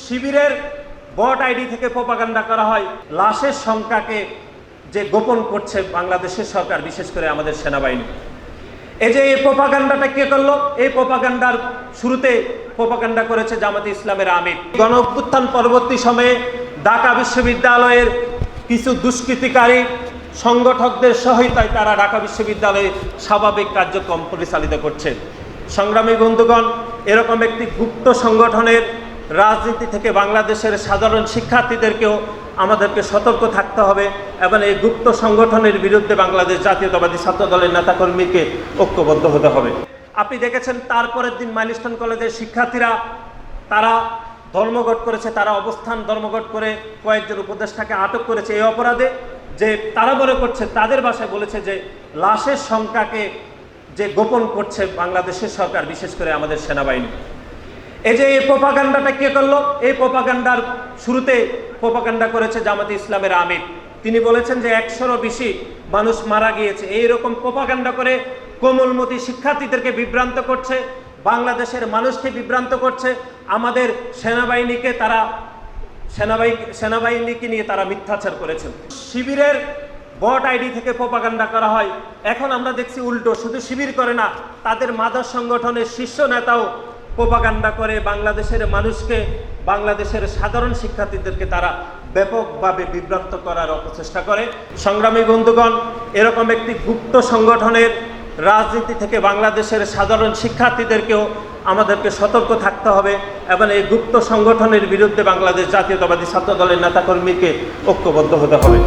শিবিরের বট আইডি থেকে প্রোপাগান্ডা করা হয় লাশের সংখ্যাকে যে গোপন করছে বাংলাদেশের সরকার, বিশেষ করে আমাদের সেনাবাহিনী। এই যে এই প্রোপাগান্ডাটা কে করলো? এই প্রোপাগান্ডার শুরুতে প্রোপাগান্ডা করেছে জামাতে ইসলামের আমির। গণ অভ্যুত্থান পরবর্তী সময়ে ঢাকা বিশ্ববিদ্যালয়ের কিছু দুষ্কৃতিকারী সংগঠকদের সহায়তায় তারা ঢাকা বিশ্ববিদ্যালয়ে স্বাভাবিক কার্যক্রম পরিচালিত করছে। সংগ্রামী বন্ধুগণ, এরকম একটি গুপ্ত সংগঠনের রাজনীতি থেকে বাংলাদেশের সাধারণ শিক্ষার্থীদেরকেও আমাদেরকে সতর্ক থাকতে হবে এবং এই গুপ্ত সংগঠনের বিরুদ্ধে বাংলাদেশ জাতীয়তাবাদী ছাত্র দলের নেতাকর্মীকে ঐক্যবদ্ধ হতে হবে। আপনি দেখেছেন তারপরের দিন মাইলস্টোন কলেজের শিক্ষার্থীরা তারা ধর্মঘট করেছে, তারা অবস্থান ধর্মঘট করে কয়েকজন উপদেষ্টাকে আটক করেছে এই অপরাধে যে তারা মনে করছে, তাদের ভাষায় বলেছে যে লাশের সংখ্যাকে যে গোপন করছে বাংলাদেশের সরকার, বিশেষ করে আমাদের সেনাবাহিনী। এই যে এই প্রোপাগান্ডাটা কে করলো? এই প্রোপাগান্ডার শুরুতে প্রোপাগান্ডা করেছে জামাতে ইসলামের আমির। তিনি বলেছেন যে 100-এরও বেশি মানুষ মারা গিয়েছে। এইরকম প্রোপাগান্ডা করে কোমলমতি শিক্ষার্থীদেরকে বিভ্রান্ত করছে, বাংলাদেশের মানুষকে বিভ্রান্ত করছে, আমাদের সেনাবাহিনীকে তারা সেনাবাহিনীকে নিয়ে তারা মিথ্যাচার করেছেন। শিবিরের বট আইডি থেকে প্রোপাগান্ডা করা হয়। এখন আমরা দেখছি উল্টো, শুধু শিবির করে না, তাদের মাদক সংগঠনের শীর্ষ নেতাও প্রোপাগান্ডা করে বাংলাদেশের মানুষকে, বাংলাদেশের সাধারণ শিক্ষার্থীদেরকে তারা ব্যাপকভাবে বিভ্রান্ত করার অপচেষ্টা করে। সংগ্রামী বন্ধুগণ, এরকম একটি গুপ্ত সংগঠনের রাজনীতি থেকে বাংলাদেশের সাধারণ শিক্ষার্থীদেরকেও আমাদেরকে সতর্ক থাকতে হবে এবং এই গুপ্ত সংগঠনের বিরুদ্ধে বাংলাদেশ জাতীয়তাবাদী ছাত্র দলের নেতাকর্মীকে ঐক্যবদ্ধ হতে হবে।